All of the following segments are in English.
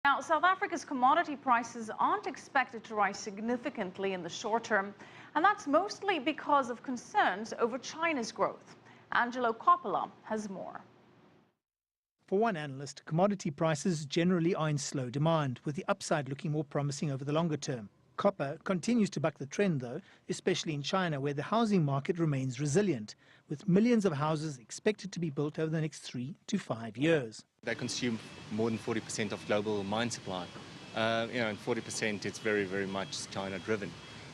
Now, South Africa's commodity prices aren't expected to rise significantly in the short term, and that's mostly because of concerns over China's growth. Angelo Coppola has more. For one analyst, commodity prices generally are in slow demand, with the upside looking more promising over the longer term. Copper continues to buck the trend, though, especially in China, where the housing market remains resilient, with millions of houses expected to be built over the next 3 to 5 years. They consume more than 40% of global mine supply. And 40% it's very, very much China-driven.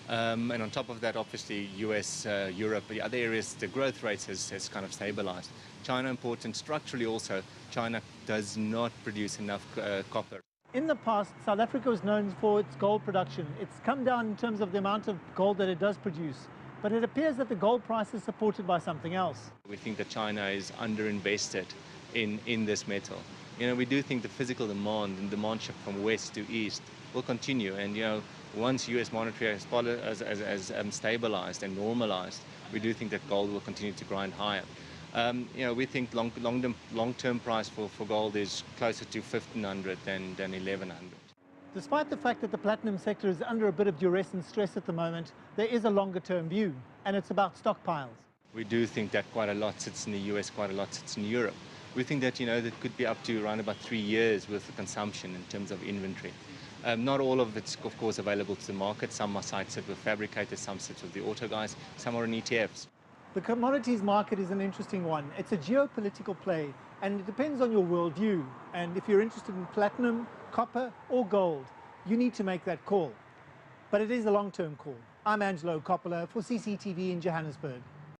And on top of that, obviously, US, Europe, the other areas, the growth rates has kind of stabilized. China important structurally also. China does not produce enough copper. In the past, South Africa was known for its gold production. It's come down in terms of the amount of gold that it does produce. But it appears that the gold price is supported by something else. We think that China is underinvested in this metal. We do think the physical demand and demand shift from west to east will continue. And, once U.S. monetary has stabilized and normalized, we do think that gold will continue to grind higher. We think long-term price for gold is closer to 1,500 than 1,100. Despite the fact that the platinum sector is under a bit of duress and stress at the moment, there is a longer-term view, and it's about stockpiles. We do think that quite a lot sits in the U.S., quite a lot sits in Europe. We think that, that could be up to around about 3 years worth of consumption in terms of inventory. Not all of it's, of course, available to the market. Some sites sit with fabricators, some sit with the auto guys, some are in ETFs. The commodities market is an interesting one. It's a geopolitical play, and it depends on your worldview. And if you're interested in platinum, copper, or gold, you need to make that call. But it is a long-term call. I'm Angelo Coppola for CCTV in Johannesburg.